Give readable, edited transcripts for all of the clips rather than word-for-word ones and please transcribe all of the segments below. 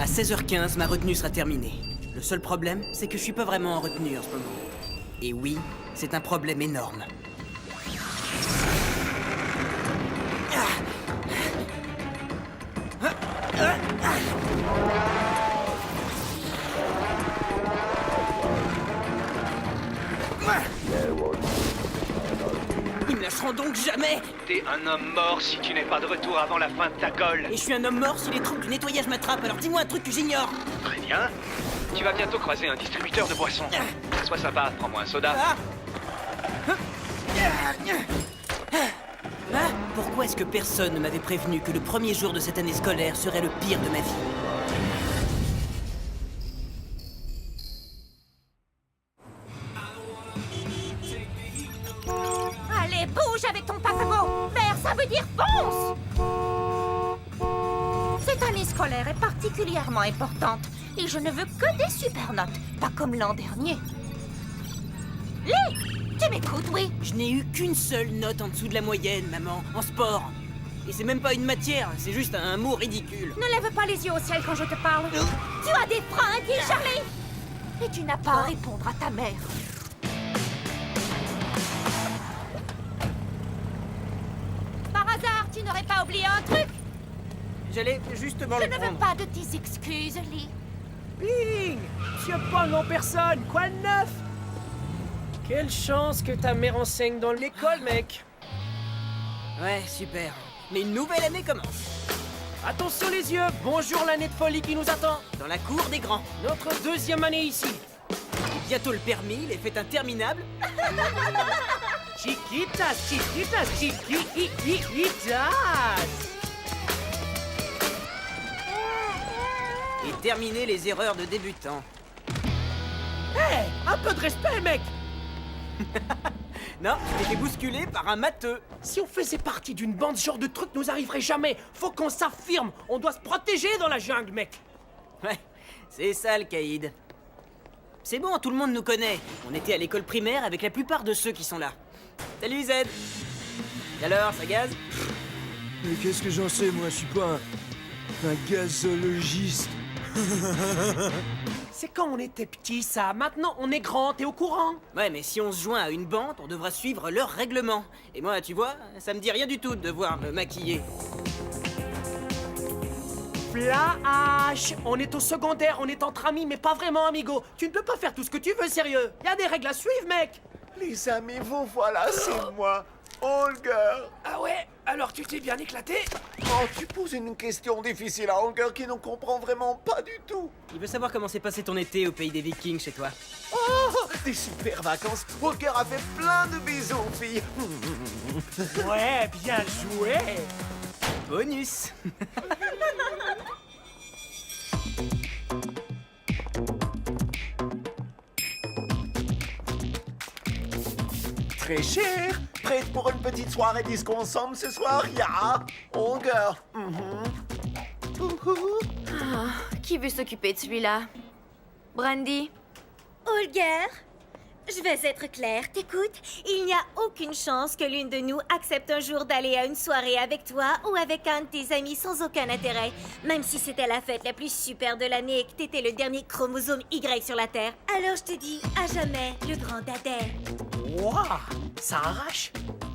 À 16h15, ma retenue sera terminée. Le seul problème, c'est que je suis pas vraiment en retenue en ce moment. Et oui, c'est un problème énorme. Ils me lâcheront donc jamais! T'es un homme mort si tu n'es pas de retour avant la fin de ta colle. Et je suis un homme mort si les troupes du nettoyage m'attrapent, alors dis-moi un truc que j'ignore! Très bien. Tu vas bientôt croiser un distributeur de boissons. Sois sympa, prends-moi un soda. Pourquoi est-ce que personne ne m'avait prévenu que le premier jour de cette année scolaire serait le pire de ma vie? Allez, bouge avec ton paquebot! Vert, ça veut dire fonce! Cette année scolaire est particulièrement importante et je ne veux que des super notes, pas comme l'an dernier. Lee, tu m'écoutes, oui? Je n'ai eu qu'une seule note en dessous de la moyenne, maman, en sport. Et c'est même pas une matière, c'est juste un mot ridicule. Ne lève pas les yeux au ciel quand je te parle. Tu as des fringues, Charlie! Et tu n'as pas à répondre à ta mère. Par hasard, tu n'aurais pas oublié un truc? J'allais justement Je le ne veux prendre. pas de tes excuses, Lee. Bing! Tu as pas en personne, quoi de neuf? Quelle chance que ta mère enseigne dans l'école, mec! Ouais, super. Mais une nouvelle année commence. Attention les yeux, bonjour l'année de folie qui nous attend! Dans la cour des grands. Notre deuxième année ici! Bientôt le permis, les fêtes interminables. Chiquitas, chiquitas, chiquitas! Et terminer les erreurs de débutants. Hé! Un peu de respect, mec! Non, je t'ai fait bousculer par un matheux. Si on faisait partie d'une bande, ce genre de truc nous arriverait jamais! Faut qu'on s'affirme! On doit se protéger dans la jungle, mec! Ouais, c'est ça le caïd. C'est bon, tout le monde nous connaît. On était à l'école primaire avec la plupart de ceux qui sont là. Salut Z. Et alors, ça gaze? Mais qu'est-ce que j'en sais, moi, je suis pas un gazologiste. C'est quand on était petit, ça. Maintenant, on est grand, t'es au courant? Ouais, mais si on se joint à une bande, on devra suivre leurs règlements. Et moi, tu vois, ça me dit rien du tout de devoir me maquiller. Flash! On est au secondaire, on est entre amis, mais pas vraiment, amigo. Tu ne peux pas faire tout ce que tu veux, sérieux. Y a des règles à suivre, mec. Les amis, vous voilà, c'est moi, Holger. Ah ouais? Alors tu t'es bien éclaté? Oh, tu poses une question difficile à Holger qui ne comprend vraiment pas du tout. Il veut savoir comment s'est passé ton été au pays des Vikings chez toi. Oh, des super vacances. Holger a fait plein de bisous aux filles. Ouais, bien joué. Bonus. Très cher. Prête pour une petite soirée disco ensemble ce soir, ya? Holger. Qui veut s'occuper de celui-là? Brandy? Holger, je vais être claire, t'écoutes? Il n'y a aucune chance que l'une de nous accepte un jour d'aller à une soirée avec toi ou avec un de tes amis sans aucun intérêt. Même si c'était la fête la plus super de l'année et que t'étais le dernier chromosome Y sur la Terre. Alors je te dis, à jamais, le grand dadais. Wouah! Ça arrache.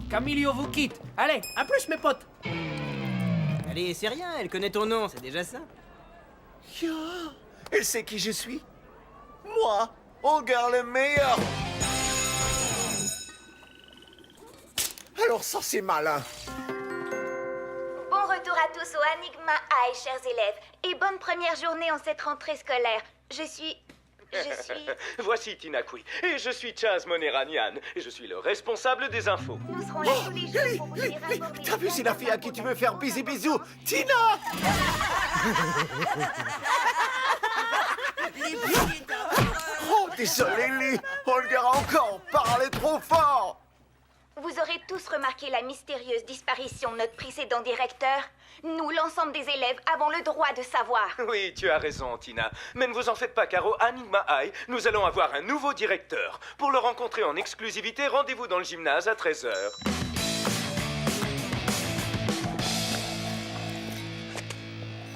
Camilio vous quitte. Allez, à plus, mes potes. Allez, c'est rien, elle connaît ton nom, c'est déjà ça. Ya, elle sait qui je suis? Moi, Holger le meilleur. Alors ça, c'est malin. Bon retour à tous au Enigma High, chers élèves. Et bonne première journée en cette rentrée scolaire. Je suis... Voici Tinakui, et je suis Chaz Moneranian, et je suis le responsable des infos. Nous serons là tous les jours pour vous dire aborder T'as vu, les c'est la fille à qui tu veux faire bisous? Tina! Oh, désolé, Lee. Holger a encore parlé trop fort. Vous aurez tous remarqué la mystérieuse disparition de notre précédent directeur. Nous, l'ensemble des élèves, avons le droit de savoir. Oui, tu as raison, Tina. Mais ne vous en faites pas, car au Enigma High, nous allons avoir un nouveau directeur. Pour le rencontrer en exclusivité, rendez-vous dans le gymnase à 13h.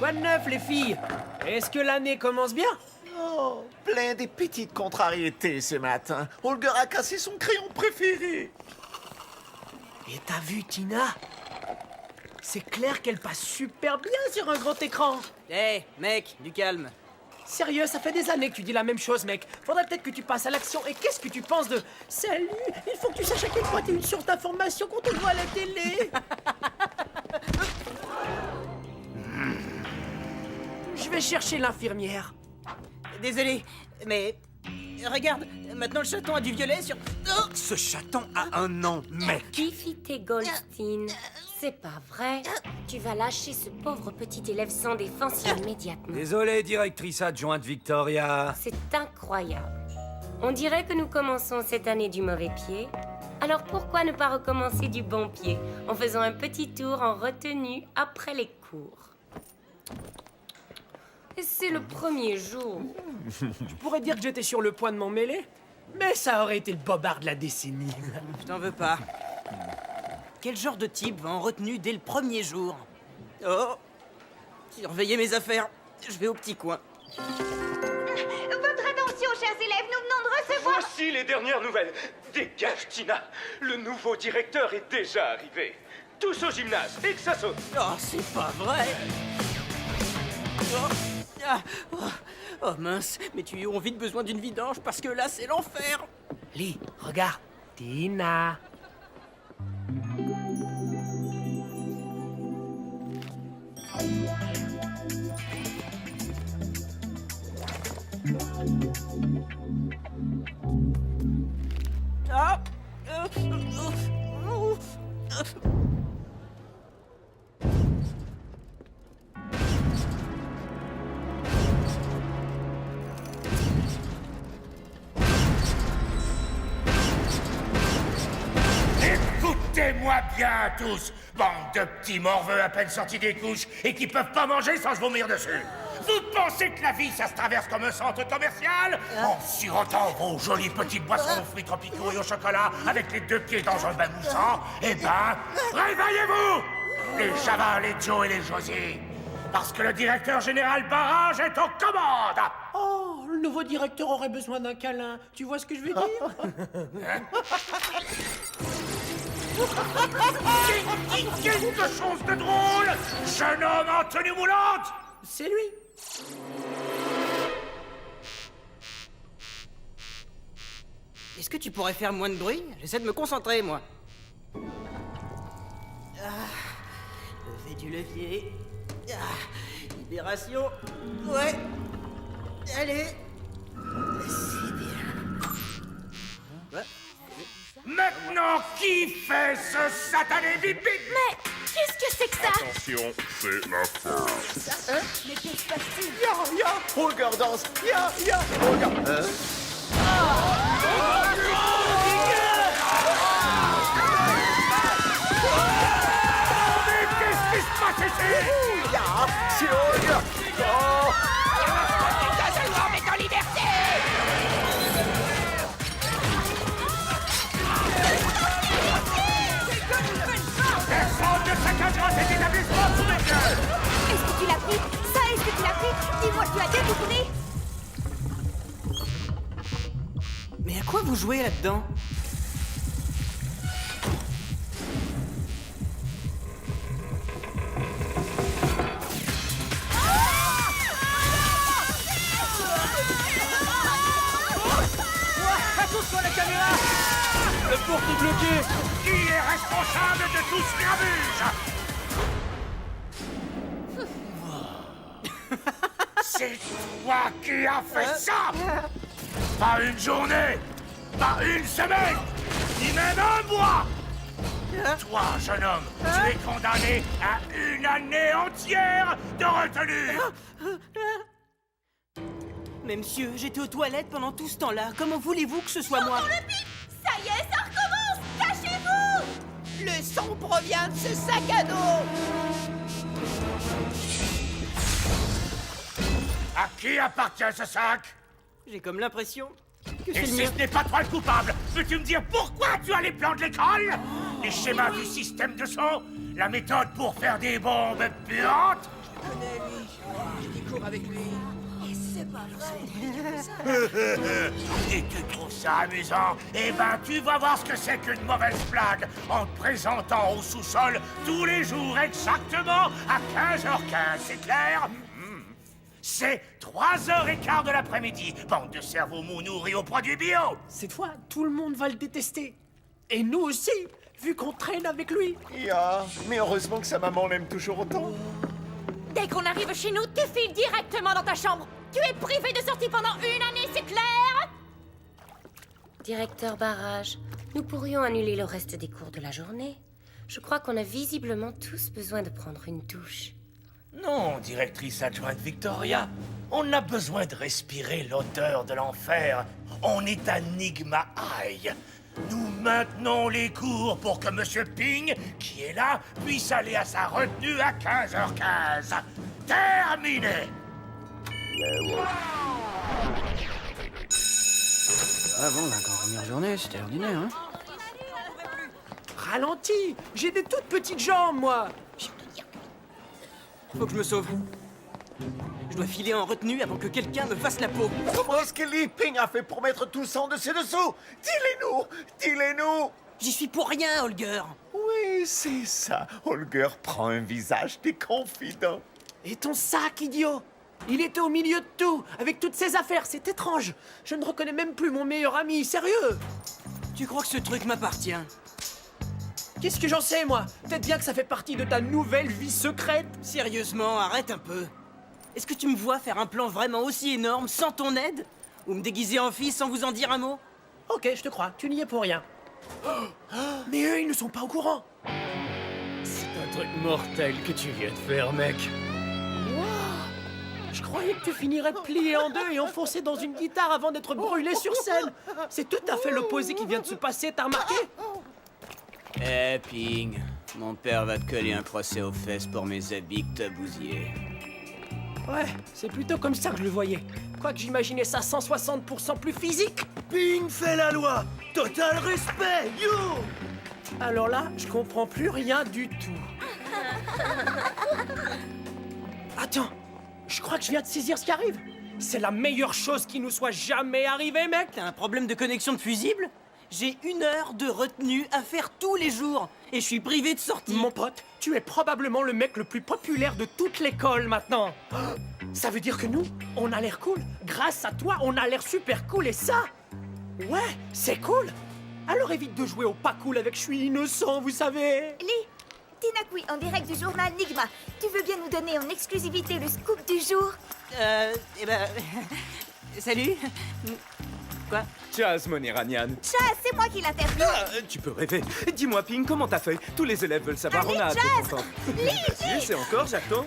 Quoi de neuf, les filles? Est-ce que l'année commence bien? Oh, plein de petites contrariétés ce matin. Holger a cassé son crayon préféré. Et t'as vu, Tina? C'est clair qu'elle passe super bien sur un grand écran. Hé, mec, du calme. Sérieux, ça fait des années que tu dis la même chose, mec. Faudrait peut-être que tu passes à l'action. Et qu'est-ce que tu penses de... Salut, il faut que tu saches à quel point t'es une source d'information quand on te voit à la télé. Je vais chercher l'infirmière. Désolé, mais... Regarde, maintenant le chaton a du violet sur... Oh, Ce chaton a un nom, mec. Tes Goldstein, c'est pas vrai. Tu vas lâcher ce pauvre petit élève sans défense immédiatement. Désolé, directrice adjointe Victoria. C'est incroyable. On dirait que nous commençons cette année du mauvais pied. Alors pourquoi ne pas recommencer du bon pied en faisant un petit tour en retenue après les cours? Et c'est le premier jour. Je pourrais dire que j'étais sur le point de m'en mêler, mais ça aurait été le bobard de la décennie. je t'en veux pas. Quel genre de type va en retenue dès le premier jour? Oh, surveillez mes affaires. Je vais au petit coin. Votre attention, chers élèves, nous venons de recevoir... Voici les dernières nouvelles. Dégage, Tina. Le nouveau directeur est déjà arrivé. Tous au gymnase et que ça saute. Oh, c'est pas vrai. Oh, ah, oh, oh, mince, mais tu as vite besoin d'une vidange parce que là, c'est l'enfer. Lee, regarde. Tina. Ah, Écoutez-moi bien tous, bande de petits morveux à peine sortis des couches et qui peuvent pas manger sans se vomir dessus. Vous pensez que la vie, ça se traverse comme un centre commercial? En sirotant vos jolies petites boissons aux fruits tropicaux et au chocolat avec les deux pieds dans un bain moussant? Eh ben, réveillez-vous! Les Java, les Joe et les Josie. Parce que le directeur général Barrage est aux commandes! Oh, le nouveau directeur aurait besoin d'un câlin. Tu vois ce que je veux dire? Quelque chose de drôle! Jeune homme en tenue moulante! C'est lui. est-ce que tu pourrais faire moins de bruit? J'essaie de me concentrer, moi. Lever du levier. Libération. Ouais. Allez. C'est bien. Ouais. Maintenant, qui fait ce satané bip-bip? Mais qu'est-ce que c'est que ça? Attention, c'est la fin. Mais que se passe-t-il? Ya, Holger danse. Ya, Holger. Mais qu'est-ce qui se passe ici? Ya, c'est Holger. Oh. Personne ne saccagera cet établissement sous mes yeux! Est-ce que tu l'as pris? Ça, est-ce que tu l'as pris? Dis-moi que tu as bien détourné. Mais à quoi vous jouez là-dedans? Attention à la caméra. Le porte est bloqué. Qui est responsable de tout ce gravure? C'est toi qui as fait ça! Pas une journée, pas une semaine, ni même un mois! Toi, jeune homme, tu es condamné à une année entière de retenue! Mais monsieur, j'étais aux toilettes pendant tout ce temps-là. Comment voulez-vous que ce soit moi? Le bip! Ça y est, ça recommence! Cachez-vous! Le son provient de ce sac à dos! À qui appartient ce sac? J'ai comme l'impression que c'est Et le si mien. ce n'est pas toi le coupable, peux-tu me dire pourquoi tu as les plans de l'école? Les schémas du système de son? La méthode pour faire des bombes puantes? Je connais, lui. avec lui. Et tu trouves ça amusant? Eh ben, tu vas voir ce que c'est qu'une mauvaise blague en te présentant au sous-sol tous les jours exactement à 15h15, c'est clair? C'est 3h15 de l'après-midi, bande de cerveaux mous nourris aux produits bio! Cette fois, tout le monde va le détester. Et nous aussi, vu qu'on traîne avec lui. Ya, mais heureusement que sa maman l'aime toujours autant. Dès qu'on arrive chez nous, tu files directement dans ta chambre. Tu es privé de sortie pendant une année, c'est clair? Directeur Barrage, nous pourrions annuler le reste des cours de la journée. Je crois qu'on a visiblement tous besoin de prendre une douche. Non, directrice adjointe Victoria. On a besoin de respirer l'odeur de l'enfer. On est à Nigma High. Nous maintenons les cours pour que Monsieur Ping, qui est là, puisse aller à sa retenue à 15h15. Terminé! Ah bon, la première journée, c'était ordinaire, hein? Ralentis, j'ai des toutes petites jambes, moi. Faut que je me sauve. Je dois filer en retenue avant que quelqu'un me fasse la peau. Comment est-ce que Li Ping a fait pour mettre tout ça en dessus-dessous? Dis-les-nous! Dis-les-nous! J'y suis pour rien, Holger. Oui, c'est ça. Holger prend un visage de confident. Et ton sac, idiot? Il était au milieu de tout, avec toutes ses affaires, c'est étrange. Je ne reconnais même plus mon meilleur ami, sérieux. Tu crois que ce truc m'appartient? Qu'est-ce que j'en sais, moi? Peut-être bien que ça fait partie de ta nouvelle vie secrète. Sérieusement, arrête un peu. Est-ce que tu me vois faire un plan vraiment aussi énorme sans ton aide? Ou me déguiser en fille sans vous en dire un mot? Ok, je te crois, tu n'y es pour rien. Mais eux, ils ne sont pas au courant. C'est un truc mortel que tu viens de faire, mec. Je croyais que tu finirais plié en deux et enfoncé dans une guitare avant d'être brûlé sur scène. C'est tout à fait l'opposé qui vient de se passer, t'as remarqué? Eh, Ping, mon père va te coller un procès aux fesses pour mes habits que t'as bousillés. Ouais, c'est plutôt comme ça que je le voyais. Quoique j'imaginais ça 160% plus physique. Ping fait la loi. Total respect, you. Alors là, je comprends plus rien du tout. Attends, je crois que je viens de saisir ce qui arrive. C'est la meilleure chose qui nous soit jamais arrivée, mec. T'as un problème de connexion de fusible? J'ai 1 heure de retenue à faire tous les jours et je suis privé de sortie. Mon pote, tu es probablement le mec le plus populaire de toute l'école maintenant. Ça veut dire que nous, on a l'air cool. Grâce à toi, on a l'air super cool et ça, ouais, c'est cool. Alors évite de jouer au pas cool avec je suis innocent, vous savez. Lee, Tina Kui en direct du journal Nigma. Tu veux bien nous donner en exclusivité le scoop du jour? Eh ben... Salut. Quoi? Chaz, mon Iranian. Chaz, c'est moi qui l'interviewe. Tu peux rêver. Dis-moi, Ping, comment t'as fait? Tous les élèves veulent savoir. Allez, on a hâte de Chaz. t'entendre. Lee, Vas-y, c'est encore, j'attends.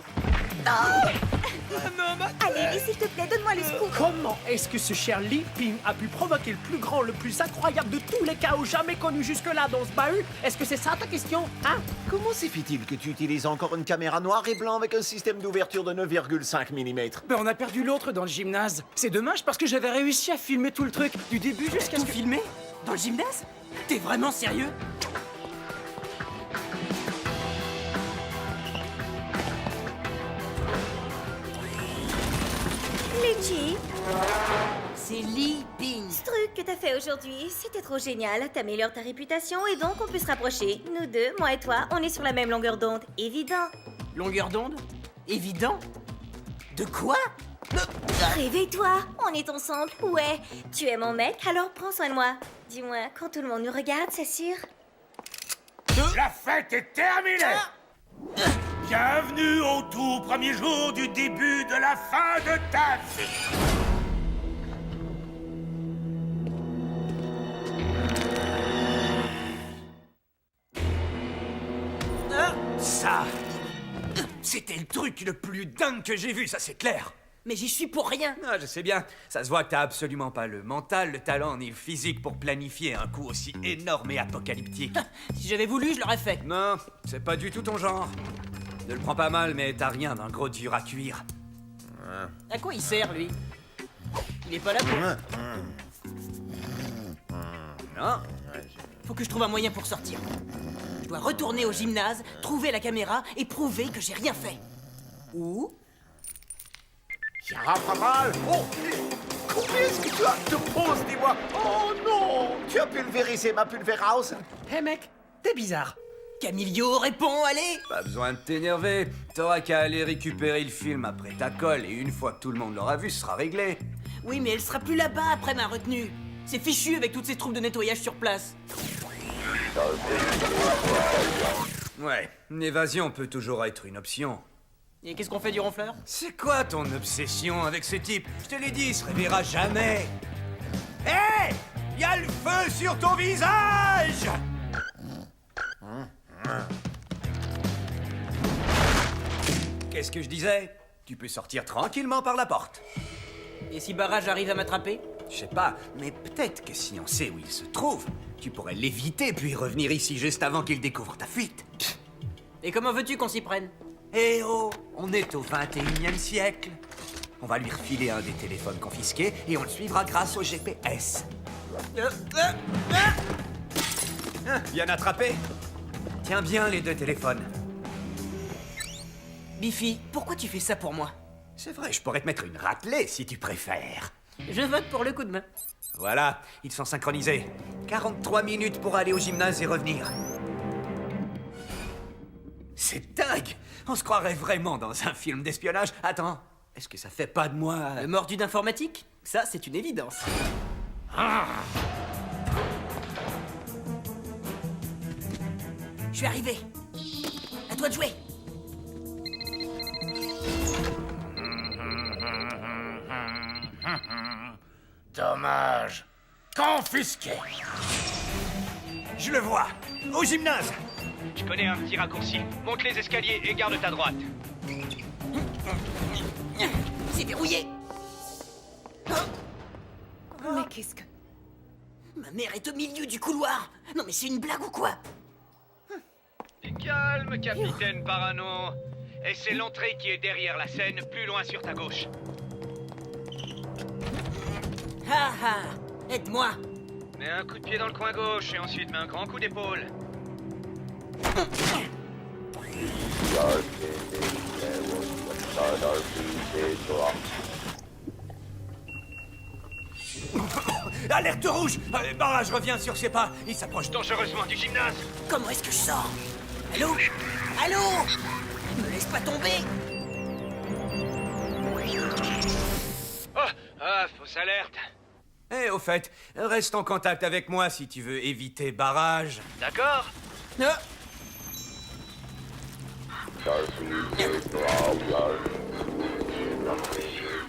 Allez, Lee, s'il te plaît, donne-moi le scoop. Comment est-ce que ce cher Li Ping a pu provoquer le plus grand, le plus incroyable de tous les chaos jamais connus jusque-là dans ce bahut? Est-ce que c'est ça ta question, hein? Comment se fait-il que tu utilises encore une caméra noir et blanc avec un système d'ouverture de 9,5 mm? Ben on a perdu l'autre dans le gymnase. C'est dommage parce que j'avais réussi à filmer tout le truc, du début jusqu'à Tout filmé? Dans le gymnase? T'es vraiment sérieux? Luigi, C'est Li Ping. ce truc que t'as fait aujourd'hui, c'était trop génial. T'améliores ta réputation et donc on peut se rapprocher. Nous deux, moi et toi, on est sur la même longueur d'onde. Évident. Longueur d'onde? Évident? De quoi? Réveille-toi, on est ensemble. Ouais, tu es mon mec, alors prends soin de moi. Dis-moi, quand tout le monde nous regarde, c'est sûr? La fête est terminée! Bienvenue au tout premier jour du début de la fin de ta vie! Ça, c'était le truc le plus dingue que j'ai vu, ça c'est clair. Mais j'y suis pour rien. Ah, je sais bien. Ça se voit que t'as absolument pas le mental, le talent ni le physique pour planifier un coup aussi énorme et apocalyptique. Si j'avais voulu, je l'aurais fait. Non, c'est pas du tout ton genre. Ne le prends pas mal, mais t'as rien d'un gros dur à cuire. À quoi il sert, lui? Il est pas là pour... Non. Faut que je trouve un moyen pour sortir. Je dois retourner au gymnase, trouver la caméra et prouver que j'ai rien fait. Ou... Y'a pas mal. Oh, combien est-ce que tu as de pause, dis-moi? Oh non, tu as pulvérisé ma pulvérause. Hé mec, t'es bizarre. Camilio, réponds, allez! Pas besoin de t'énerver. T'auras qu'à aller récupérer le film après ta colle et une fois que tout le monde l'aura vu, ce sera réglé. Oui, mais elle sera plus là-bas après ma retenue. C'est fichu avec toutes ces troupes de nettoyage sur place. Ouais, une évasion peut toujours être une option. Et qu'est-ce qu'on fait du ronfleur? C'est quoi ton obsession avec ce type? Je te l'ai dit, il se réveillera jamais. Hé! Y a le feu sur ton visage! Qu'est-ce que je disais? Tu peux sortir tranquillement par la porte. Et si Barrage arrive à m'attraper? Je sais pas, mais peut-être que si on sait où il se trouve, tu pourrais l'éviter puis revenir ici juste avant qu'il découvre ta fuite. Et comment veux-tu qu'on s'y prenne? Eh oh, on est au 21e siècle. On va lui refiler un des téléphones confisqués et on le suivra grâce au GPS. Bien attrapé. Tiens bien les deux téléphones. Biffy, pourquoi tu fais ça pour moi? C'est vrai, je pourrais te mettre une raclée si tu préfères. Je vote pour le coup de main. Voilà, ils sont synchronisés. 43 minutes pour aller au gymnase et revenir. C'est dingue! On se croirait vraiment dans un film d'espionnage. Attends, est-ce que ça fait pas de moi... Le mordu d'informatique? Ça, c'est une évidence. Je suis arrivé. À toi de jouer. Dommage. Confisqué. Je le vois! Au gymnase! Je connais un petit raccourci. Monte les escaliers et garde ta droite. C'est verrouillé. Mais qu'est-ce que... Ma mère est au milieu du couloir. Non mais c'est une blague ou quoi? Calme, capitaine Parano. Et c'est l'entrée qui est derrière la scène, plus loin sur ta gauche. Ah ah, aide-moi. Mets un coup de pied dans le coin gauche et ensuite mets un grand coup d'épaule. Alerte rouge! Barrage revient sur ses pas. Il s'approche Dangereusement du gymnase. Comment est-ce que je sors? Allô? Allô? Me laisse pas tomber. Ah, fausse alerte. Eh, au fait, reste en contact avec moi si tu veux éviter Barrage. D'accord? Ah.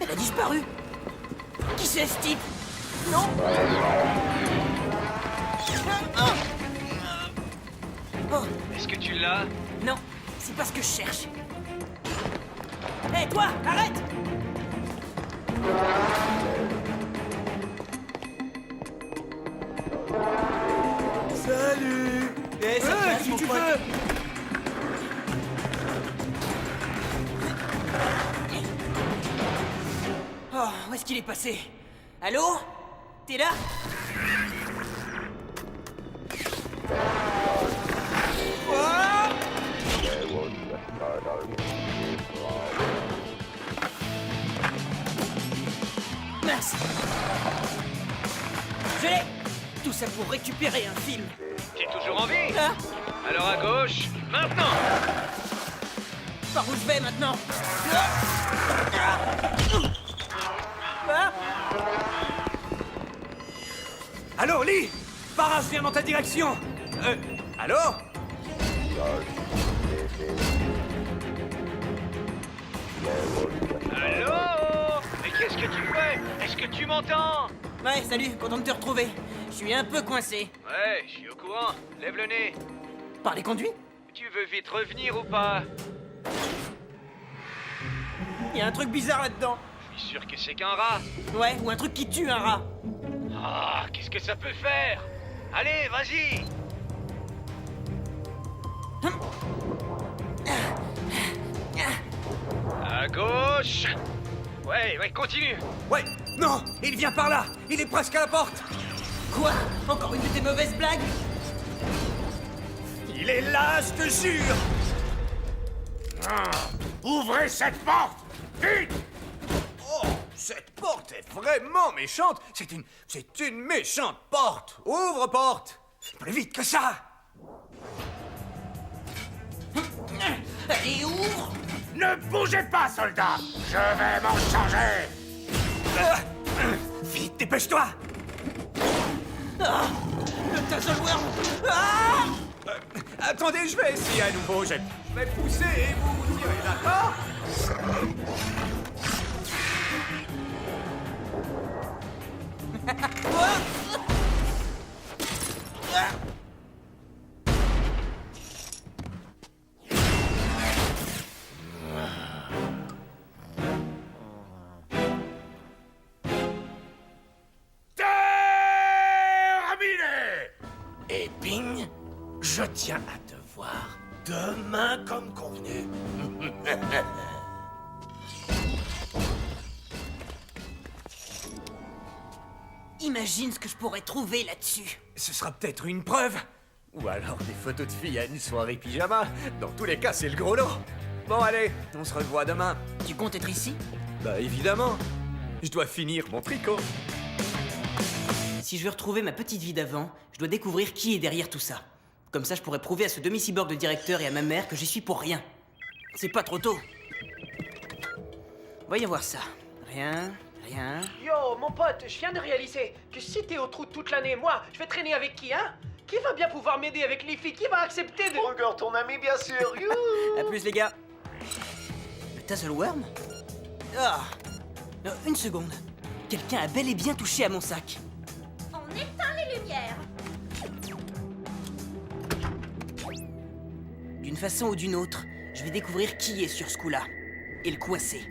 Elle a disparu. Qui c'est ce type? Non. Oh, Est-ce que tu l'as? non, c'est pas ce que je cherche. Hé, toi, arrête! Salut! Eh, ça passe, qui mon tu pote. veux? Oh, où est-ce qu'il est passé? Allô? T'es là? Mince! Je l'ai! Tout ça pour récupérer un film. T'es toujours en vie? Ah, Alors à gauche, maintenant! par où je vais maintenant? Ah. Allô, Lee! Barrage vient dans ta direction! Allô? Allô? Mais qu'est-ce que tu fais? Est-ce que tu m'entends? Ouais, salut, content de te retrouver. Je suis un peu coincé. Ouais, je suis au courant. Lève le nez. Par les conduits? Tu veux vite revenir ou pas? Il y a un truc bizarre là-dedans. Je suis sûr que c'est qu'un rat. Ouais, ou un truc qui tue un rat. Ah, qu'est-ce que ça peut faire? Allez, vas-y! À gauche! Ouais, continue! Ouais! Non! Il vient par là! Il est presque à la porte! Quoi? Encore une de tes mauvaises blagues? Il est là, je te jure! Ouvrez cette porte! Vite! Cette porte est vraiment méchante. C'est une méchante porte. Ouvre, porte. Plus vite que ça. Allez, ouvre! Ne bougez pas, soldat! Je vais m'en charger! Vite, dépêche-toi. Le Tazelworm. Attendez, je vais essayer à nouveau. Je vais pousser et vous tirez, d'accord? Terminé! Et bing, je tiens à te voir demain comme convenu. Imagine ce que je pourrais trouver là-dessus. Ce sera peut-être une preuve. Ou alors des photos de filles à une soirée pyjama. Dans tous les cas, c'est le gros lot. Bon, allez, on se revoit demain. Tu comptes être ici? Bah, évidemment. Je dois finir mon tricot. Si je veux retrouver ma petite vie d'avant, je dois découvrir qui est derrière tout ça. Comme ça, je pourrais prouver à ce demi-cyborg de directeur et à ma mère que j'y suis pour rien. C'est pas trop tôt. Voyons voir ça. Rien. Yo, mon pote, je viens de réaliser que si t'es au trou toute l'année, moi, je vais traîner avec qui, hein? Qui va bien pouvoir m'aider avec les filles? Qui va accepter de... Encore ton ami, bien sûr. Youhou. À plus, les gars. Le Tazelworm? Ah! Une seconde. Quelqu'un a bel et bien touché à mon sac. On éteint les lumières. D'une façon ou d'une autre, je vais découvrir qui est sur ce coup-là. Et le coincer.